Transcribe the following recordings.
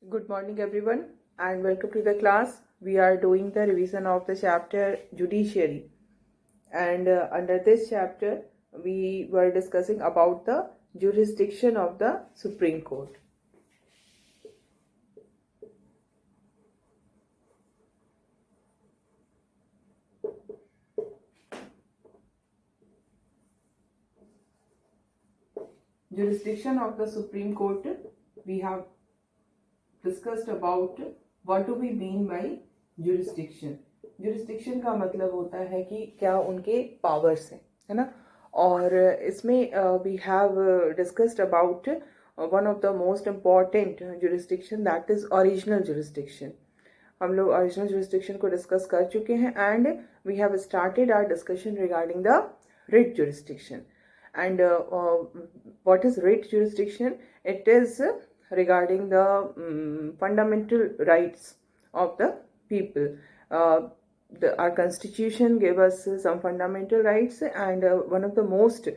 Good morning everyone and welcome to the class. We are doing the revision of the chapter Judiciary, and under this chapter we were discussing about the jurisdiction of the Supreme Court. Jurisdiction of the Supreme Court, we have discussed about what do we mean by jurisdiction. Jurisdiction का मतलब होता है कि क्या उनके powers हैं, है ना. और इसमें we have discussed about one of the most important jurisdiction, that is original jurisdiction. हम लोग original jurisdiction को discuss कर चुके हैं and we have started our discussion regarding the writ jurisdiction. And what is writ jurisdiction? It is regarding the fundamental rights of the people. Our constitution gave us some fundamental rights, and one of the most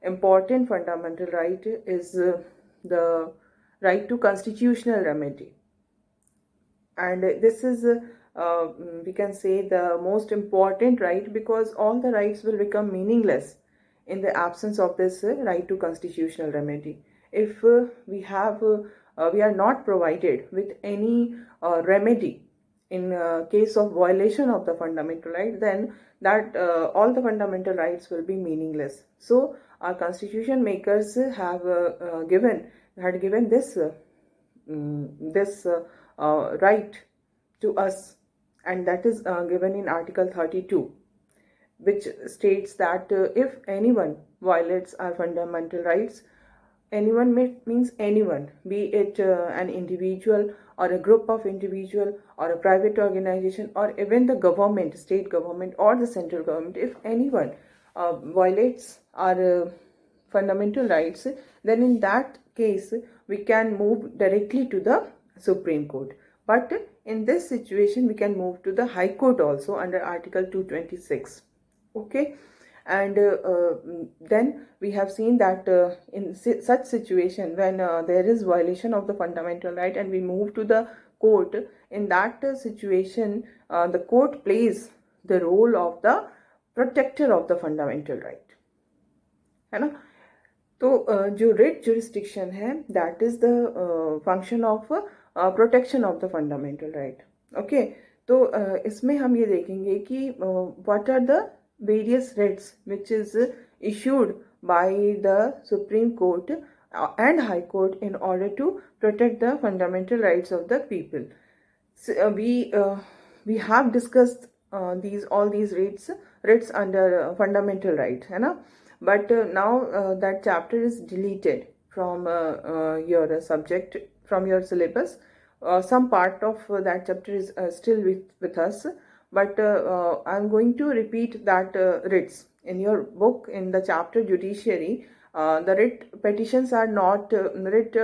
important fundamental right is the right to constitutional remedy. And this is we can say the most important right, because all the rights will become meaningless in the absence of this right to constitutional remedy. If we are not provided with any remedy in case of violation of the fundamental right, then that all the fundamental rights will be meaningless. So our constitution makers have given this right to us, and that is given in Article 32, which states that if anyone violates our fundamental rights, anyone means anyone, be it an individual or a group of individual or a private organization or even the government, state government or the central government, if anyone violates our fundamental rights, then in that case we can move directly to the Supreme Court. But in this situation we can move to the High Court also under Article 226. Okay. And then we have seen that in such situation, when there is violation of the fundamental right and we move to the court, in that situation the court plays the role of the protector of the fundamental right, है ना. तो जो writ jurisdiction है, that is the function of protection of the fundamental right. Okay. तो इसमें हम ये देखेंगे कि what are the various writs which is issued by the Supreme Court and High Court in order to protect the fundamental rights of the people. So, we have discussed all these writs under fundamental right, है ना. But now that chapter is deleted from your subject, from your syllabus. Some part of that chapter is still with us, but I'm going to repeat that writs in your book in the chapter Judiciary. The writ petitions are not writ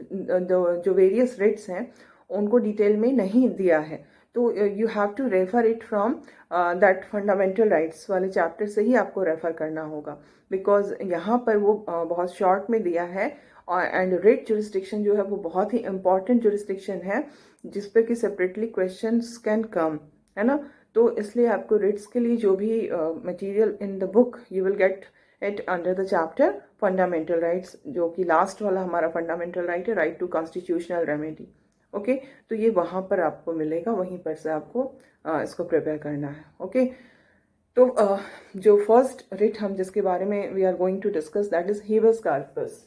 जो various writs हैं उनको detail में नहीं दिया है, तो you have to refer it from that fundamental rights वाले chapter से ही आपको रेफर करना होगा, बिकॉज यहाँ पर वो बहुत शॉर्ट में दिया है. एंड रिट जुरिस्डिक्शन जो है वो बहुत ही इंपॉर्टेंट जुरिस्डिक्शन है जिस पे कि सेपरेटली क्वेश्चंस कैन कम, है ना. तो इसलिए आपको रिट्स के लिए जो भी material in the book you will get it under the chapter fundamental rights, जो कि लास्ट वाला हमारा फंडामेंटल राइट है, right to constitutional remedy. Okay. तो ये वहाँ पर आपको मिलेगा, वहीं पर से आपको इसको प्रिपेयर करना है. ओके. तो जो फर्स्ट रिट हम जिसके बारे में we are going to discuss, that is habeas corpus.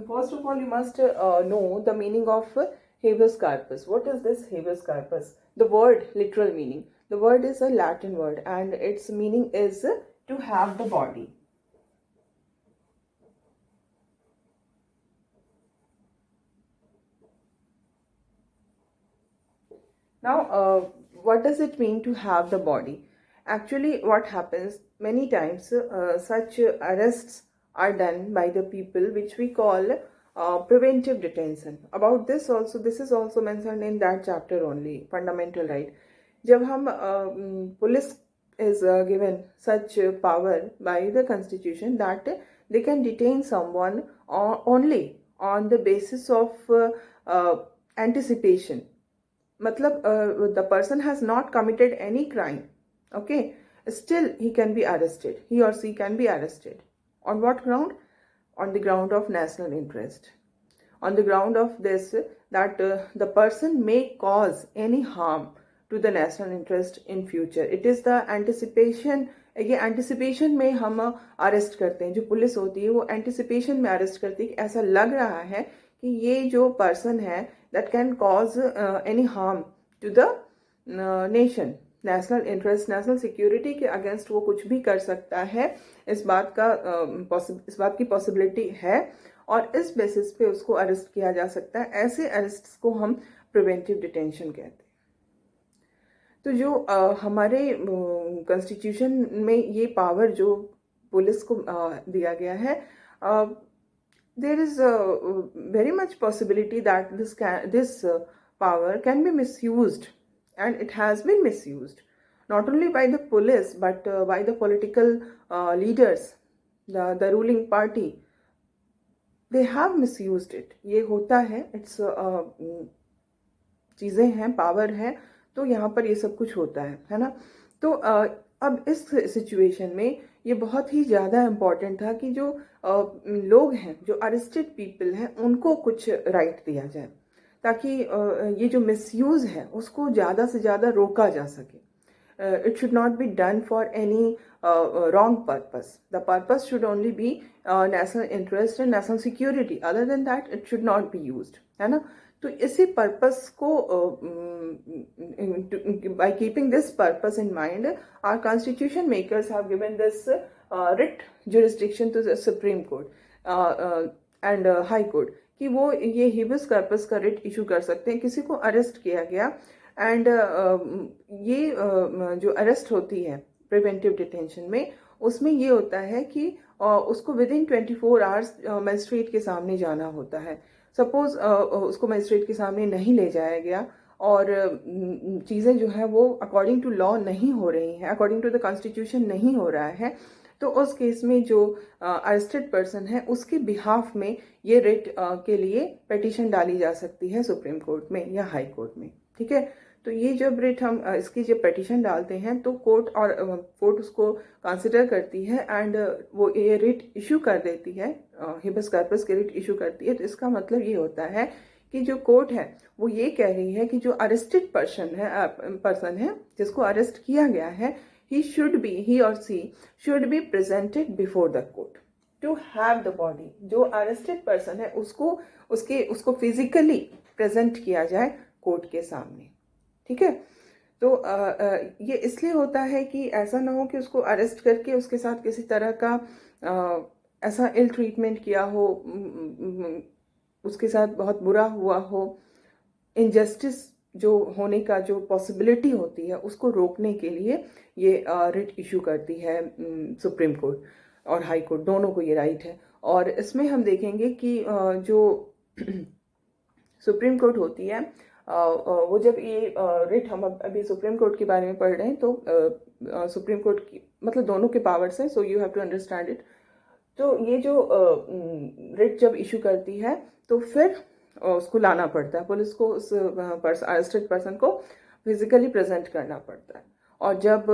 First of all, you must know the meaning of habeas corpus. What is this habeas corpus? The word, literal meaning. The word is a Latin word and its meaning is to have the body. Now, what does it mean to have the body? Actually, what happens many times, such arrests are done by the people, which we call preventive detention. About this also, this is also mentioned in that chapter only, fundamental right. जब हम police is given such power by the constitution that they can detain someone only on the basis of anticipation. Matlab, the person has not committed any crime, okay, still he can be arrested, he or she can be arrested. On what ground? On the ground of national interest, on the ground of this, that the person may cause any harm to the national interest in future. It is the anticipation. ये anticipation में हम arrest करते हैं, जो police होती है वो anticipation में अरेस्ट करती है कि ऐसा लग रहा है कि ये जो पर्सन है that can cause any harm to the nation, national interest, national security के अगेंस्ट वो कुछ भी कर सकता है, इस बात की पॉसिबिलिटी है और इस बेसिस पे उसको अरेस्ट किया जा सकता है। ऐसे अरेस्ट को हम प्रिवेंटिव डिटेंशन कहते हैं। तो जो हमारे कॉन्स्टिट्यूशन में ये पावर जो पुलिस को दिया गया है, there is very much possibility that this power can be misused, and it has been misused not only by the police but by the political leaders, the ruling party. They have misused it. ये होता है, it's चीज़ें हैं, power है, तो यहाँ पर ये सब कुछ होता है ना। तो अब इस सिचुएशन में ये बहुत ही ज़्यादा इम्पॉर्टेंट था कि जो लोग हैं, जो अरेस्टेड पीपल हैं, उनको कुछ राइट दिया जाए ताकि ये जो मिसयूज है उसको ज़्यादा से ज़्यादा रोका जा सके। It should not be done for any wrong purpose. The purpose should only be national interest and national security, other than that it should not be used, है ना। तो इसी पर्पस को by keeping this purpose in mind, our constitution makers have given this writ jurisdiction to the supreme court and high court कि वो ये habeas corpus का writ issue कर सकते हैं। किसी को अरेस्ट किया गया एंड ये जो अरेस्ट होती है प्रिवेंटिव डिटेंशन में, उसमें ये होता है कि उसको विद इन 24 आवर्स मजिस्ट्रेट के सामने जाना होता है। सपोज उसको मजिस्ट्रेट के सामने नहीं ले जाया गया और चीज़ें जो है वो अकॉर्डिंग टू लॉ नहीं हो रही हैं, अकॉर्डिंग टू द कॉन्स्टिट्यूशन नहीं हो रहा है, तो उस केस में जो अरेस्टेड पर्सन है उसके बिहाफ में ये रिट के लिए पिटीशन डाली जा सकती है सुप्रीम कोर्ट में या हाई कोर्ट में, ठीक है। तो ये जब रिट हम इसकी जब पिटीशन डालते हैं तो कोर्ट उसको कंसिडर करती है एंड वो ये रिट इशू कर देती है, हिबियस कॉर्पस की रिट इशू करती है। तो इसका मतलब ये होता है कि जो कोर्ट है वो ये कह रही है कि जो अरेस्टेड पर्सन है जिसको अरेस्ट किया गया है, he or she should be presented before the court to have the body. जो अरेस्टेड पर्सन है उसको फिजिकली प्रेजेंट किया जाए कोर्ट के सामने, ठीक है। तो ये इसलिए होता है कि ऐसा ना हो कि उसको अरेस्ट करके उसके साथ किसी तरह का ऐसा इल ट्रीटमेंट किया हो, उसके साथ बहुत बुरा हुआ हो, इनजस्टिस जो होने का जो पॉसिबिलिटी होती है उसको रोकने के लिए ये रिट इशू करती है सुप्रीम कोर्ट और हाई कोर्ट, दोनों को ये राइट है। और इसमें हम देखेंगे कि जो सुप्रीम कोर्ट होती है वो जब ये रिट, हम अभी सुप्रीम कोर्ट के बारे में पढ़ रहे हैं, तो सुप्रीम कोर्ट की मतलब दोनों के पावर्स हैं, so you have to understand it. तो ये जो रिट जब इशू करती है तो फिर उसको लाना पड़ता है, पुलिस को उस अरेस्टेड पर्सन को फिजिकली प्रेजेंट करना पड़ता है। और जब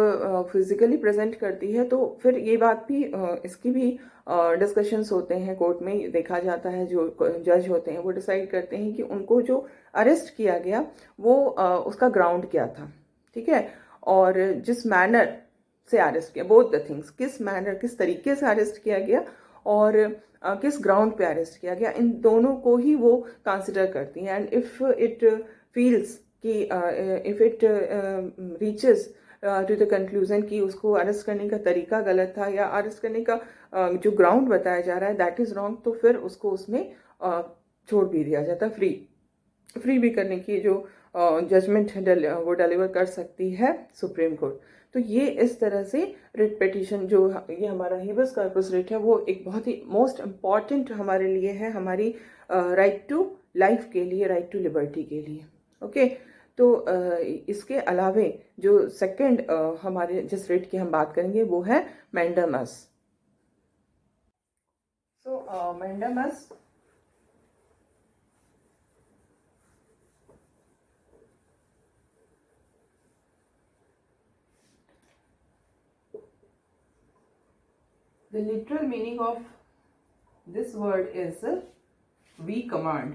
फिजिकली प्रेजेंट करती है तो फिर ये बात भी इसकी भी डिस्कशंस होते हैं कोर्ट में, देखा जाता है जो जज होते हैं वो डिसाइड करते हैं कि उनको जो अरेस्ट किया गया वो उसका ग्राउंड क्या था, ठीक है, और जिस मैनर से अरेस्ट किया, बोथ द थिंग्स, किस मैनर, किस तरीके से अरेस्ट किया गया और किस ग्राउंड पे अरेस्ट किया गया, इन दोनों को ही वो कंसिडर करती हैं। एंड इफ इट फील्स कि if it reaches to the conclusion कि उसको अरेस्ट करने का तरीका गलत था या अरेस्ट करने का जो ग्राउंड बताया जा रहा है दैट इज रॉन्ग, तो फिर उसको उसमें छोड़ भी दिया जाता है, फ्री भी करने की जो जजमेंट है वो डिलीवर कर सकती है सुप्रीम कोर्ट। तो ये इस तरह से रिट पिटीशन जो ये हमारा हिबियस कॉर्पस रिट है वो एक बहुत ही मोस्ट इम्पॉर्टेंट हमारे लिए है, हमारी राइट टू लाइफ के लिए, राइट टू लिबर्टी के लिए, ओके। तो इसके अलावे जो सेकंड हमारे जिस रिट की हम बात करेंगे वो है mandamus. So mandamus the literal meaning of this word is we command.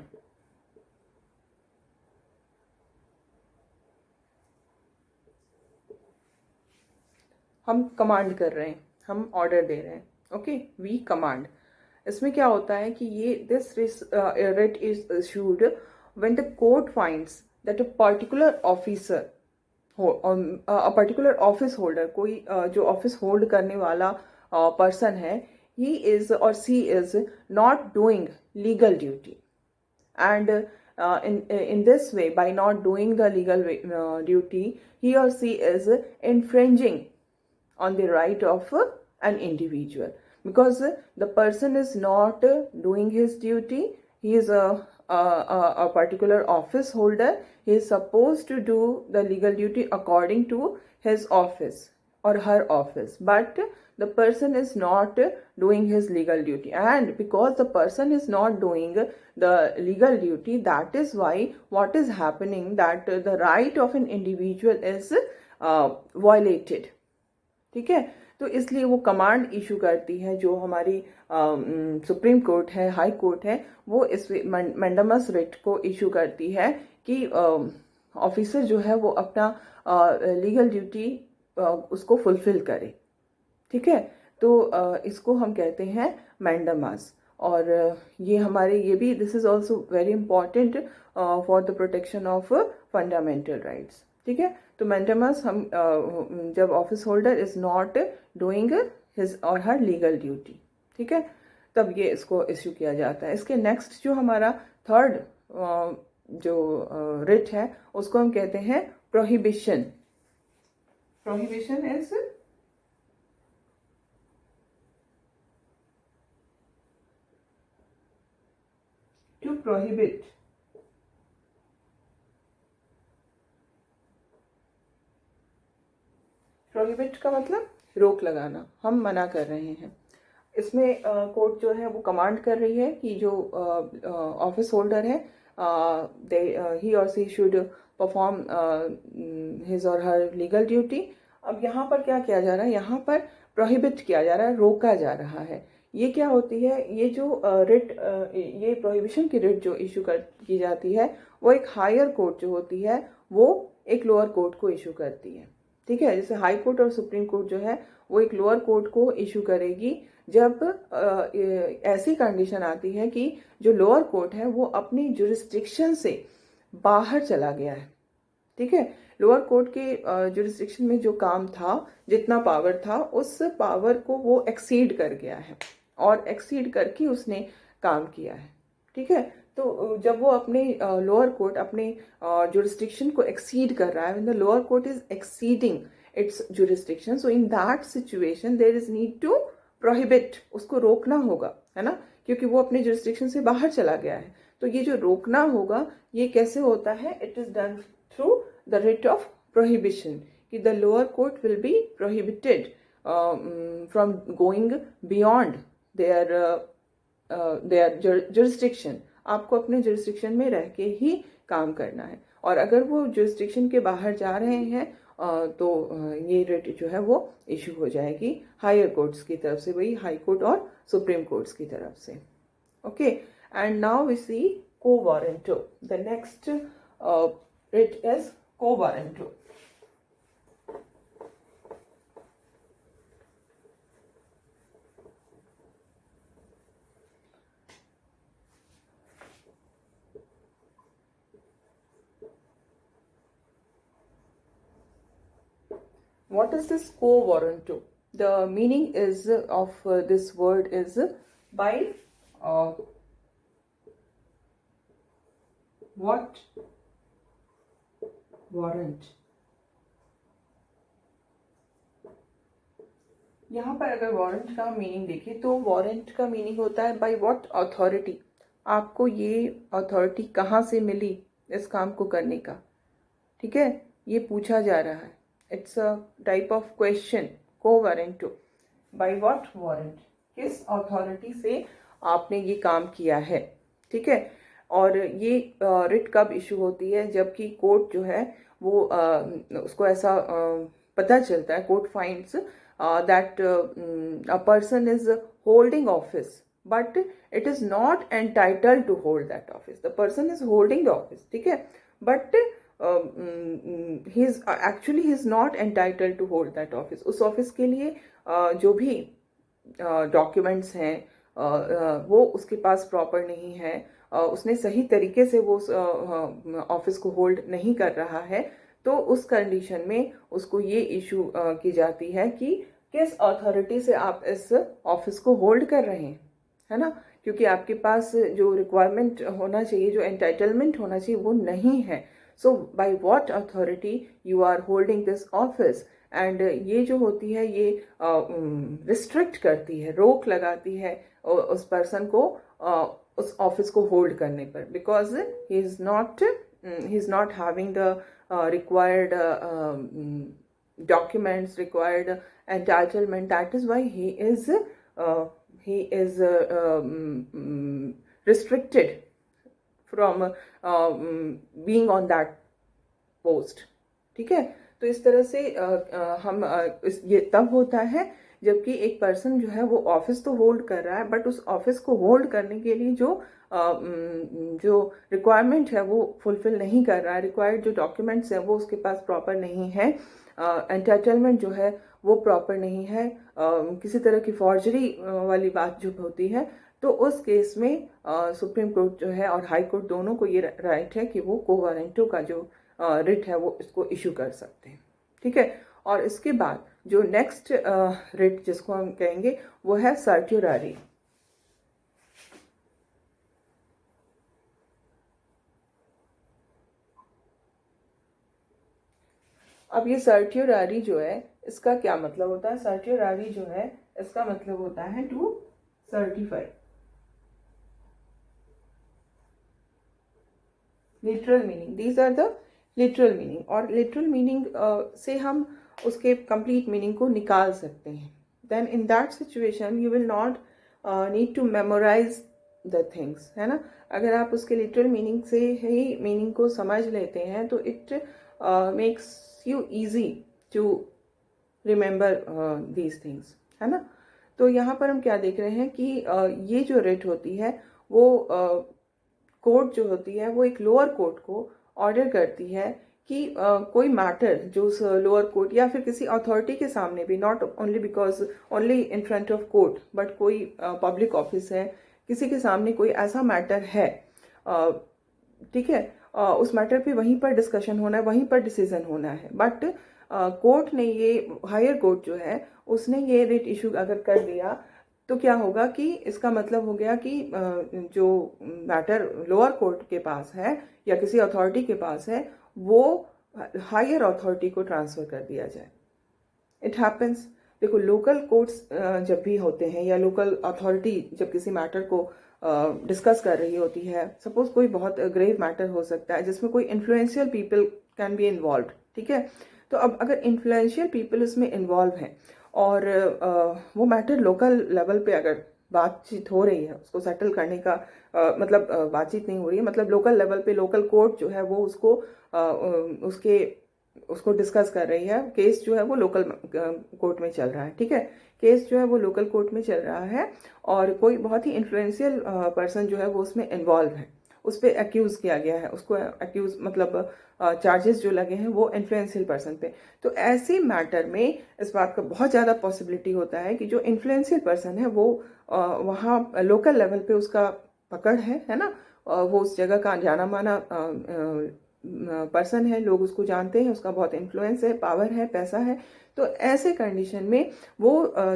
हम कमांड कर रहे हैं, हम ऑर्डर दे रहे हैं। Okay, we command. इसमें क्या होता है कि ये this writ is issued when the court finds that a particular officer a particular office holder, कोई जो ऑफिस होल्ड करने वाला पर्सन है, he is or she is not doing legal duty, and in this way, by not doing the legal duty, he or she is infringing on the right of an individual, because the person is not doing his duty. He is a particular office holder. He is supposed to do the legal duty according to his office or her office, but the person is not doing his legal duty, and because the person is not doing the legal duty, that is why what is happening, that the right of an individual is violated. ठीक है, तो इसलिए वो command issue करती है, जो हमारी supreme court है, हाई कोर्ट है, वो इस मैंडामस रिट को इशू करती है कि ऑफिसर जो है वो अपना लीगल ड्यूटी उसको फुलफिल करे। ठीक है, तो इसको हम कहते हैं मैंडामस। और ये हमारे ये भी this is also very important for the protection of fundamental rights. ठीक है, तो मैंडामस हम जब office holder is not doing his और हर लीगल ड्यूटी, ठीक है, तब ये इसको इश्यू किया जाता है। इसके नेक्स्ट जो हमारा थर्ड जो रिट है उसको हम कहते हैं prohibition. Prohibition is to prohibit. Prohibit का मतलब रोक लगाना, हम मना कर रहे हैं। इसमें कोर्ट जो है वो कमांड कर रही है कि जो ऑफिस होल्डर है ही और सी शुड परफॉर्म हिज और हर लीगल ड्यूटी। अब यहाँ पर क्या किया जा रहा है, यहाँ पर प्रोहिबिट किया जा रहा है, रोका जा रहा है। ये क्या होती है, ये जो रिट ये प्रोहिबिशन की रिट जो इशू की जाती है वो एक हायर कोर्ट जो होती है वो एक लोअर कोर्ट को इशू करती है। ठीक है, जैसे हाई कोर्ट और सुप्रीम कोर्ट जो है वो एक लोअर कोर्ट को इशू करेगी जब ऐसी कंडीशन आती है कि जो लोअर कोर्ट है वो अपनी जुरिस्डिक्शन से बाहर चला गया है। ठीक है, लोअर कोर्ट के जुरिस्डिक्शन में जो काम था, जितना पावर था, उस पावर को वो एक्सीड कर गया है और एक्सीड करके उसने काम किया है। ठीक है, तो जब वो अपने लोअर कोर्ट अपने जुरिस्डिक्शन को एक्सीड कर रहा है, when the lower court is exceeding its jurisdiction, so in that situation there is need to prohibit, उसको रोकना होगा, है ना, क्योंकि वो अपने जुरिस्डिक्शन से बाहर चला गया है। तो ये जो रोकना होगा ये कैसे होता है, it is done through the writ of prohibition, कि the lower court will be prohibited from going beyond their jurisdiction. आपको अपने जुरिस्डिक्शन में रह के ही काम करना है, और अगर वो जुरिस्डिक्शन के बाहर जा रहे हैं तो ये रिट जो है वो इशू हो जाएगी हायर कोर्ट्स की तरफ से, वही हाई कोर्ट और सुप्रीम कोर्ट्स की तरफ से। Okay, and now we see quo warranto. The next writ is quo warranto. What is this quo warranto? The meaning is of this word is by what warrant। यहाँ पर अगर warrant का meaning देखें तो warrant का meaning होता है bye what authority. आपको ये अथॉरिटी कहाँ से मिली इस काम को करने का। ठीक है, ये पूछा जा रहा है। It's a type of question. को वारंटो, बाय व्हाट वारंट, किस अथॉरिटी से आपने ये काम किया है। ठीक है, और ये रिट कब इशू होती है, जबकि कोर्ट जो है वो उसको ऐसा पता चलता है, court finds that a person is holding office but it is not entitled to hold that office. The person is holding the office, ठीक है, but he is actually he is not entitled to hold that office. उस office के लिए जो भी documents हैं वो उसके पास प्रॉपर नहीं है, उसने सही तरीके से वो ऑफिस को होल्ड नहीं कर रहा है, तो उस कंडीशन में उसको ये इशू की जाती है कि किस अथॉरिटी से आप इस ऑफिस को होल्ड कर रहे हैं, है ना, क्योंकि आपके पास जो रिक्वायरमेंट होना चाहिए, जो एंटाइटलमेंट होना चाहिए, वो नहीं है। So by what authority you are holding this office, and ये जो होती है ये रिस्ट्रिक्ट करती है, रोक लगाती है उस पर्सन को उस ऑफिस को होल्ड करने पर, because he is not having the required documents, required entitlement. That is why he is restricted from being on that post. ठीक है, तो इस तरह से हम ये तब होता है जबकि एक पर्सन जो है वो ऑफिस तो होल्ड कर रहा है, बट उस ऑफिस को होल्ड करने के लिए जो रिक्वायरमेंट है वो फुलफिल नहीं कर रहा है, रिक्वायर्ड जो डॉक्यूमेंट्स हैं वो उसके पास प्रॉपर नहीं है, एंटाइटलमेंट जो है वो प्रॉपर नहीं है, किसी तरह की फॉर्जरी वाली बात जो होती है, तो उस केस में सुप्रीम कोर्ट जो है और हाई कोर्ट दोनों को ये राइट है कि वो को वारंटो का जो रिट है वो इसको इशू कर सकते हैं। ठीक है, और इसके बाद जो नेक्स्ट रिट जिसको हम कहेंगे वो है सर्ट्यूरारी। अब ये सर्ट्यूरारी जो है इसका क्या मतलब होता है? सर्ट्यूरारी जो है इसका मतलब होता है to certify, literal meaning, these are the literal meaning, और लिटरल मीनिंग से हम उसके कंप्लीट मीनिंग को निकाल सकते हैं। Then in that situation you will not need to memorise the things, है ना। अगर आप उसके लिटरल मीनिंग से ही मीनिंग को समझ लेते हैं तो it makes you easy to remember these things, है ना। तो यहाँ पर हम क्या देख रहे हैं कि ये जो रिट होती है वो कोर्ट जो होती है वो एक लोअर कोर्ट को ऑर्डर करती है कि कोई मैटर जो उस लोअर कोर्ट या फिर किसी अथॉरिटी के सामने भी, not only because only in front of court, but कोई पब्लिक ऑफिस है, किसी के सामने कोई ऐसा मैटर है, ठीक है, उस मैटर पे वहीं पर डिस्कशन होना है, वहीं पर डिसीजन होना है, बट कोर्ट ने ये, हायर कोर्ट जो है उसने ये रिट इशू अगर कर दिया तो क्या होगा कि इसका मतलब हो गया कि जो मैटर लोअर कोर्ट के पास है या किसी अथॉरिटी के पास है वो हायर अथॉरिटी को ट्रांसफर कर दिया जाए। इट हैपन्स, देखो लोकल कोर्ट्स जब भी होते हैं या लोकल अथॉरिटी जब किसी मैटर को डिस्कस कर रही होती है, सपोज कोई बहुत ग्रेव मैटर हो सकता है जिसमें कोई influential people can be involve, ठीक है, तो अब अगर इन्फ्लुएंशियल पीपल उसमें इन्वॉल्व हैं और वो मैटर लोकल लेवल पे अगर बातचीत हो रही है उसको सेटल करने का मतलब बातचीत नहीं हो रही है, मतलब लोकल लेवल पे लोकल कोर्ट जो है वो उसको डिस्कस कर रही है, केस जो है वो लोकल कोर्ट में चल रहा है, ठीक है, केस जो है वो लोकल कोर्ट में चल रहा है और कोई बहुत ही इन्फ्लुएंशियल पर्सन जो है वो उसमें इन्वॉल्व है, उस पर एक्यूज किया गया है, उसको एक्यूज मतलब चार्जेस जो लगे हैं वो इन्फ्लुएंशियल पर्सन पे, तो ऐसे मैटर में इस बात का बहुत ज़्यादा पॉसिबिलिटी होता है कि जो इन्फ्लुएंशियल पर्सन है वो वहाँ लोकल लेवल पे उसका पकड़ है ना, वो उस जगह का जाना माना पर्सन है, लोग उसको जानते हैं, उसका बहुत इन्फ्लुएंस है, पावर है, पैसा है, तो ऐसे कंडीशन में वो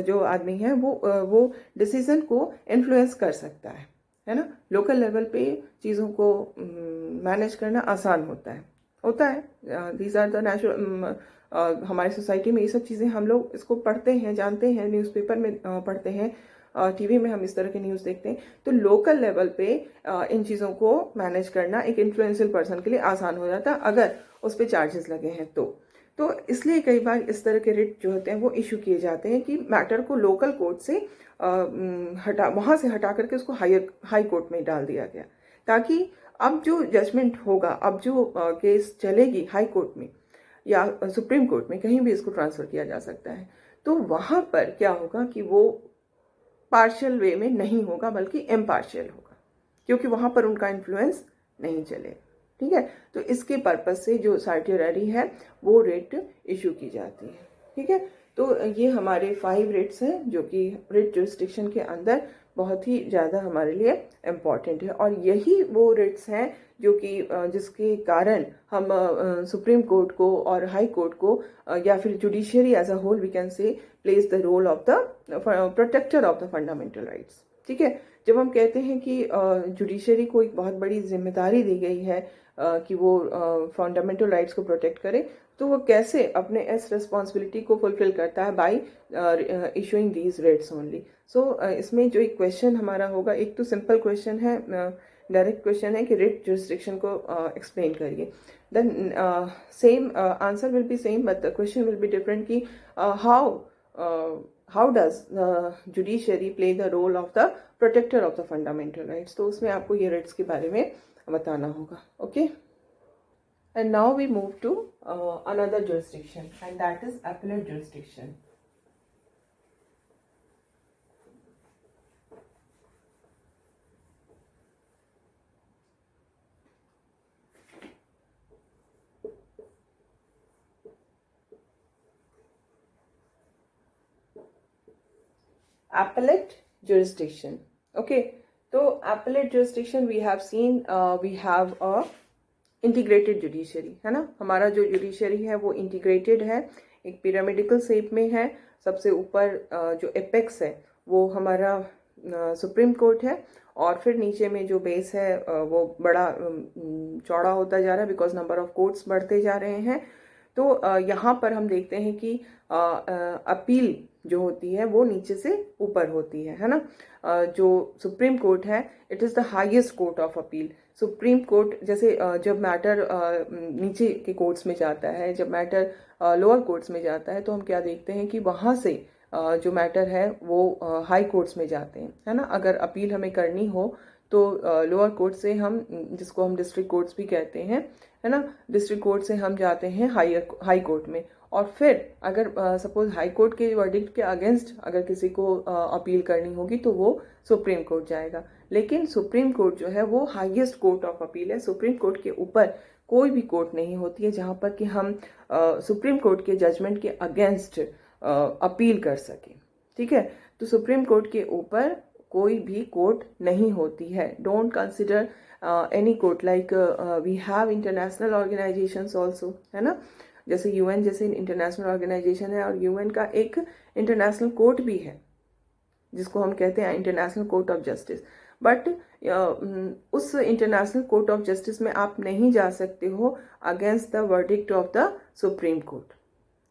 जो आदमी है वो डिसीजन को इन्फ्लुएंस कर सकता है ना। लोकल लेवल पे चीज़ों को मैनेज करना आसान होता है। दीज आर द नेचुरल, हमारी सोसाइटी में ये सब चीज़ें हम लोग इसको पढ़ते हैं, जानते हैं, न्यूज़पेपर में पढ़ते हैं, टीवी में हम इस तरह के न्यूज़ देखते हैं, तो लोकल लेवल पे इन चीज़ों को मैनेज करना एक इन्फ्लुएंशियल पर्सन के लिए आसान हो जाता है अगर उस पर चार्जेस लगे हैं तो इसलिए कई बार इस तरह के रिट जो होते हैं वो इशू किए जाते हैं कि मैटर को लोकल कोर्ट से वहाँ से हटा करके उसको हाई कोर्ट में डाल दिया गया, ताकि अब जो जजमेंट होगा, अब जो केस चलेगी हाई कोर्ट में या सुप्रीम कोर्ट में, कहीं भी इसको ट्रांसफ़र किया जा सकता है, तो वहाँ पर क्या होगा कि वो पार्शियल वे में नहीं होगा बल्कि इम्पार्शियल होगा, क्योंकि वहाँ पर उनका इन्फ्लुएंस नहीं चलेगा। ठीक है, तो इसके पर्पज से जो सर्टियररी है वो रेट इशू की जाती है। ठीक है, तो ये हमारे 5 रेट्स हैं जो कि रेट जुरिस्डिक्शन के अंदर बहुत ही ज़्यादा हमारे लिए इम्पॉर्टेंट है, और यही वो रेट्स हैं जो कि जिसके कारण हम सुप्रीम कोर्ट को और हाई कोर्ट को या फिर judiciary as a whole we can say place the role of the protector of the fundamental rights. ठीक है, जब हम कहते हैं कि जुडिशरी को एक बहुत बड़ी जिम्मेदारी दी गई है कि वो फंडामेंटल राइट्स को प्रोटेक्ट करे, तो वो कैसे अपने इस रिस्पॉन्सिबिलिटी को फुलफिल करता है by issuing these writs only. So इसमें जो एक क्वेश्चन हमारा होगा, एक तो सिंपल क्वेश्चन है, डायरेक्ट क्वेश्चन है कि रेट जुरिस्डिक्शन को एक्सप्लेन करिए, then same answer will be same but the question will be different कि how does the judiciary play the role of the protector of the fundamental rights। तो उसमें आपको ये rights के बारे में बताना होगा। Okay, and now we move to another jurisdiction and that is appellate jurisdiction। appellate jurisdiction। okay, तो appellate jurisdiction we have seen we have a integrated judiciary, है ना। हमारा जो जुडिशरी है वो इंटीग्रेटेड है, एक पिरामिडिकल शेप में है। सबसे ऊपर जो एपेक्स है वो हमारा सुप्रीम कोर्ट है, और फिर नीचे में जो बेस है वो बड़ा चौड़ा होता जा रहा है बिकॉज नंबर ऑफ कोर्ट्स बढ़ते जा रहे हैं। तो यहाँ पर हम देखते हैं कि अपील जो होती है वो नीचे से ऊपर होती है ना। जो सुप्रीम कोर्ट है it is the highest court of appeal. Supreme court जैसे जब मैटर नीचे के कोर्ट्स में जाता है, जब मैटर लोअर कोर्ट्स में जाता है, तो हम क्या देखते हैं कि वहाँ से जो मैटर है वो हाई कोर्ट्स में जाते हैं, है ना। अगर अपील हमें करनी हो तो लोअर कोर्ट से हम, जिसको हम डिस्ट्रिक्ट कोर्ट्स भी कहते हैं, है ना, डिस्ट्रिक्ट कोर्ट से हम जाते हैं हाई कोर्ट में। और फिर अगर सपोज हाई कोर्ट के वर्डिक्ट के अगेंस्ट अगर किसी को अपील करनी होगी तो वो सुप्रीम कोर्ट जाएगा। लेकिन सुप्रीम कोर्ट जो है वो हाईएस्ट कोर्ट ऑफ अपील है। सुप्रीम कोर्ट के ऊपर कोई भी कोर्ट नहीं होती है जहाँ पर कि हम सुप्रीम कोर्ट के जजमेंट के अगेंस्ट अपील कर सकें। ठीक है, तो सुप्रीम कोर्ट के ऊपर कोई भी कोर्ट नहीं होती है। Don't consider any court, like we have international organisations also, है ना। जैसे यूएन जैसे इंटरनेशनल ऑर्गेनाइजेशन है, और यूएन का एक इंटरनेशनल कोर्ट भी है जिसको हम कहते हैं international court of justice. But उस इंटरनेशनल कोर्ट ऑफ जस्टिस में आप नहीं जा सकते हो against the verdict of the supreme court,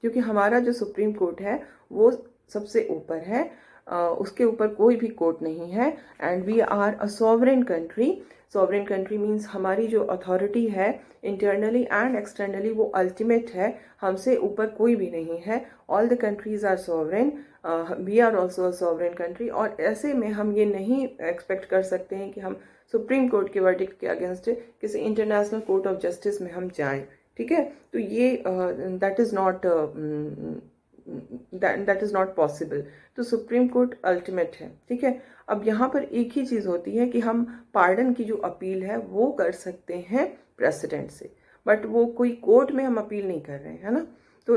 क्योंकि हमारा जो सुप्रीम कोर्ट है वो सबसे ऊपर है, उसके ऊपर कोई भी कोर्ट नहीं है। And we are a sovereign country. Sovereign country means हमारी जो अथॉरिटी है इंटरनली एंड एक्सटर्नली वो अल्टीमेट है, हमसे ऊपर कोई भी नहीं है। All the countries are sovereign, we are also a sovereign country. और ऐसे में हम ये नहीं एक्सपेक्ट कर सकते हैं कि हम सुप्रीम कोर्ट के वर्डिक्ट के अगेंस्ट किसी इंटरनेशनल कोर्ट ऑफ जस्टिस में हम जाएं। ठीक है, तो ये दैट इज़ नॉट पॉसिबल। तो सुप्रीम कोर्ट अल्टीमेट है। ठीक है, अब यहाँ पर एक ही चीज़ होती है कि हम पार्डन की जो अपील है वो कर सकते हैं प्रेसिडेंट से, बट वो कोई कोर्ट में हम अपील नहीं कर रहे हैं, है ना। तो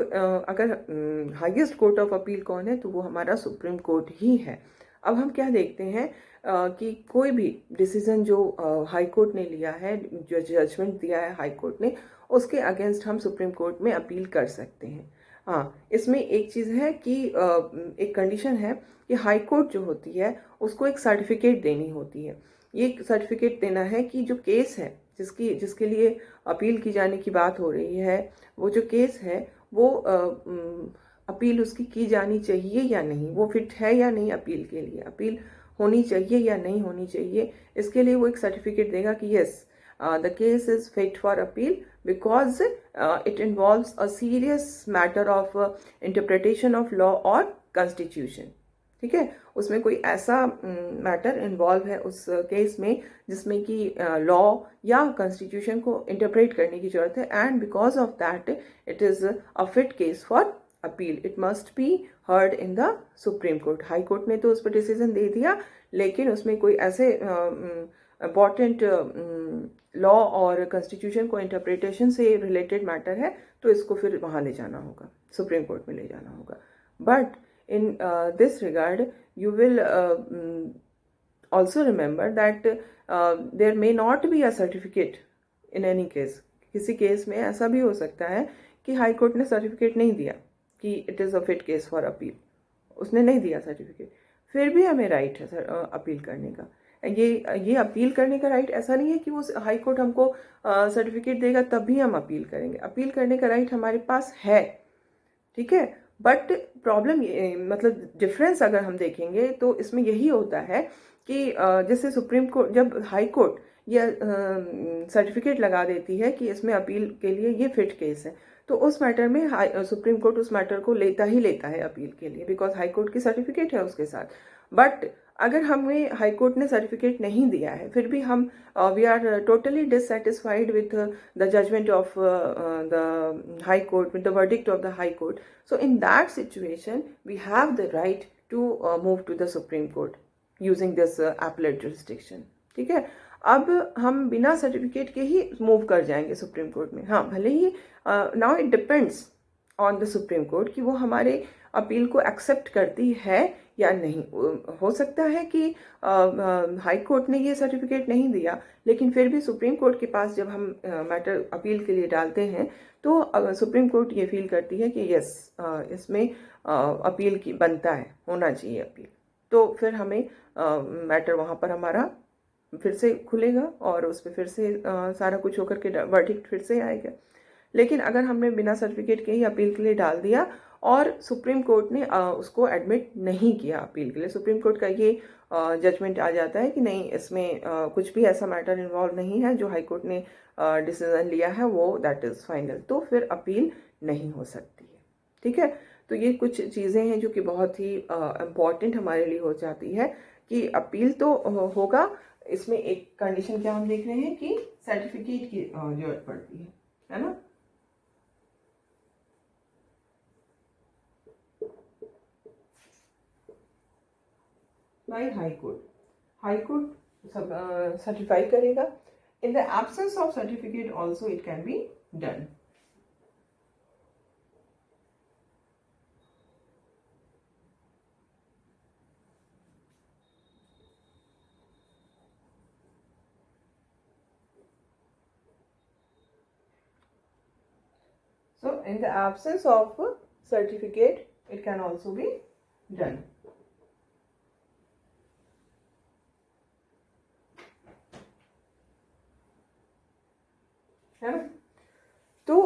अगर हाईएस्ट कोर्ट ऑफ अपील कौन है तो वो हमारा सुप्रीम कोर्ट ही है। अब हम क्या देखते हैं कि कोई भी डिसीजन जो हाई कोर्ट ने लिया है, जो जजमेंट दिया है हाई कोर्ट ने, उसके अगेंस्ट हम सुप्रीम कोर्ट में अपील कर सकते हैं। हाँ, इसमें एक चीज़ है कि एक कंडीशन है कि हाई कोर्ट जो होती है उसको एक सर्टिफिकेट देनी होती है। ये सर्टिफिकेट देना है कि जो केस है जिसके लिए अपील की जाने की बात हो रही है, वो जो केस है वो अपील उसकी की जानी चाहिए या नहीं, वो फिट है या नहीं अपील के लिए, अपील होनी चाहिए या नहीं होनी चाहिए, इसके लिए वो एक सर्टिफिकेट देगा कि yes the case is fit for appeal because it involves a serious matter of interpretation of law or constitution। ठीक है, उसमें कोई ऐसा मैटर इन्वॉल्व है उस केस में जिसमें कि लॉ या कॉन्स्टिट्यूशन को इंटरप्रेट करने की जरूरत है, and because of that it is a fit case for appeal. It must be heard in the supreme court. High court ने तो उस पर डिसीजन दे दिया, लेकिन उसमें कोई ऐसे इम्पॉर्टेंट लॉ और कॉन्स्टिट्यूशन को इंटरप्रिटेशन से रिलेटेड मैटर है तो इसको फिर वहाँ ले जाना होगा, सुप्रीम कोर्ट में ले जाना होगा। But in this regard you will also remember that there may not be a certificate in any case। किसी केस में ऐसा भी हो सकता है कि हाई कोर्ट ने सर्टिफिकेट नहीं दिया कि it is a fit case for appeal, उसने नहीं दिया सर्टिफिकेट, फिर भी हमें राइट है अपील करने का। ये अपील करने का राइट ऐसा नहीं है कि वो हाई कोर्ट हमको सर्टिफिकेट देगा तब भी हम अपील करेंगे। अपील करने का राइट हमारे पास है, ठीक है। बट प्रॉब्लम मतलब डिफरेंस अगर हम देखेंगे तो इसमें यही होता है कि जैसे सुप्रीम कोर्ट, जब हाई कोर्ट ये सर्टिफिकेट लगा देती है कि इसमें अपील के लिए ये फिट केस है, तो उस मैटर में सुप्रीम कोर्ट उस मैटर को लेता ही लेता है अपील के लिए, बिकॉज हाई कोर्ट की सर्टिफिकेट है उसके साथ। बट अगर हमें हाई कोर्ट ने सर्टिफिकेट नहीं दिया है, फिर भी हम we are totally dissatisfied with the judgment of the high court, with the verdict of the high court, so in that situation we have the right to move to the supreme court using this appellate jurisdiction। ठीक है, अब हम बिना certificate के ही move कर जाएंगे supreme court में। हाँ, भले ही now it depends on the supreme court कि वो हमारे अपील को एक्सेप्ट करती है या नहीं। हो सकता है कि हाई कोर्ट ने ये सर्टिफिकेट नहीं दिया, लेकिन फिर भी सुप्रीम कोर्ट के पास जब हम मैटर अपील के लिए डालते हैं तो सुप्रीम कोर्ट ये फील करती है कि यस इसमें अपील की बनता है, होना चाहिए अपील, तो फिर हमें मैटर वहाँ पर हमारा फिर से खुलेगा और उस पर फिर से सारा कुछ होकर के वर्डिक्ट फिर से आएगा। लेकिन अगर हमने बिना सर्टिफिकेट के ही अपील के लिए डाल दिया और सुप्रीम कोर्ट ने उसको एडमिट नहीं किया अपील के लिए, सुप्रीम कोर्ट का ये जजमेंट आ जाता है कि नहीं, इसमें कुछ भी ऐसा मैटर इन्वॉल्व नहीं है, जो हाई कोर्ट ने डिसीजन लिया है वो दैट इज़ फाइनल, तो फिर अपील नहीं हो सकती है। ठीक है, तो ये कुछ चीज़ें हैं जो कि बहुत ही इम्पॉर्टेंट हमारे लिए हो जाती है कि अपील तो होगा। इसमें एक कंडीशन क्या हम देख रहे हैं कि सर्टिफिकेट की जरूरत पड़ती है ना। बाय हाई कोर्ट सर्टिफाई करेगा। In the absence of certificate also it can be done. So in the absence of certificate it can also be done। है ना, तो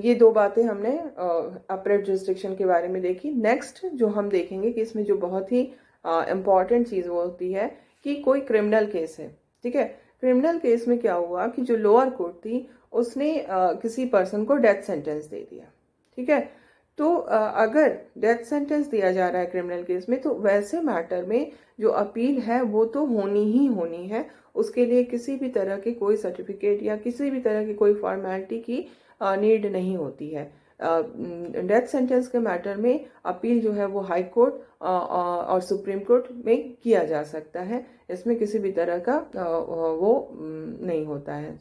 ये दो बातें हमने अपीलेट जुरिस्डिक्शन के बारे में देखी। नेक्स्ट जो हम देखेंगे कि इसमें जो बहुत ही इम्पॉर्टेंट चीज़ वो होती है कि कोई क्रिमिनल केस है। ठीक है, क्रिमिनल केस में क्या हुआ कि जो लोअर कोर्ट थी उसने किसी पर्सन को डेथ सेंटेंस दे दिया। ठीक है, तो अगर डेथ सेंटेंस दिया जा रहा है क्रिमिनल केस में, तो वैसे मैटर में जो अपील है वो तो होनी ही होनी है। उसके लिए किसी भी तरह के कोई सर्टिफिकेट या किसी भी तरह की कोई फॉर्मेलिटी की नीड नहीं होती है। डेथ सेंटेंस के मैटर में अपील जो है वो हाई कोर्ट और सुप्रीम कोर्ट में किया जा सकता है। इसमें किसी भी तरह का वो नहीं होता है,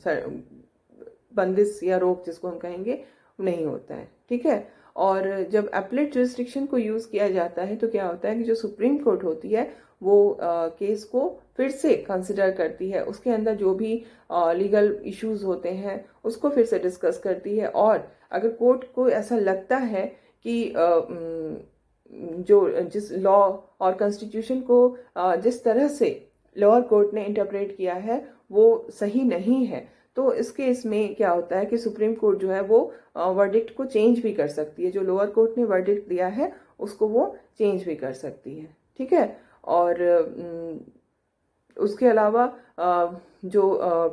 बंदिश या रोक जिसको हम कहेंगे नहीं होता है। ठीक है, और जब अपीलेट जुरिस्डिक्शन को यूज़ किया जाता है तो क्या होता है कि जो सुप्रीम कोर्ट होती है वो केस को फिर से कंसिडर करती है, उसके अंदर जो भी लीगल इश्यूज होते हैं उसको फिर से डिस्कस करती है। और अगर कोर्ट को ऐसा लगता है कि जो जिस लॉ और कॉन्स्टिट्यूशन को जिस तरह से लोअर कोर्ट ने इंटरप्रेट किया है वो सही नहीं है, तो इस केस में क्या होता है कि सुप्रीम कोर्ट जो है वो वर्डिक्ट को चेंज भी कर सकती है, जो लोअर कोर्ट ने वर्डिक्ट दिया है उसको वो चेंज भी कर सकती है, ठीक है। और उसके अलावा जो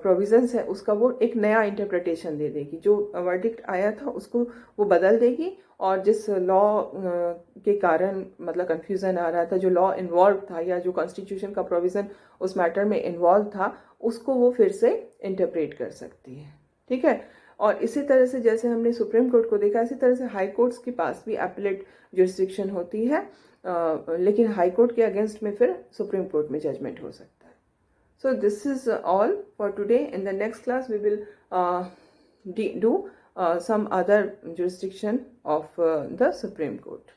प्रोविजंस है उसका वो एक नया इंटरप्रिटेशन दे देगी, जो वर्डिक्ट आया था उसको वो बदल देगी, और जिस लॉ के कारण मतलब कंफ्यूजन आ रहा था, जो लॉ इन्वॉल्व था या जो कॉन्स्टिट्यूशन का प्रोविजन उस मैटर में इन्वॉल्व था, उसको वो फिर से इंटरप्रेट कर सकती है, ठीक है। और इसी तरह से जैसे हमने सुप्रीम कोर्ट को देखा, इसी तरह से हाई कोर्ट्स के पास भी अपीलेट जुरिस्डिक्शन होती है, लेकिन हाई कोर्ट के अगेंस्ट में फिर सुप्रीम कोर्ट में जजमेंट हो सकता है। So this is all for today. In the next class, we will do some other jurisdiction of the Supreme Court.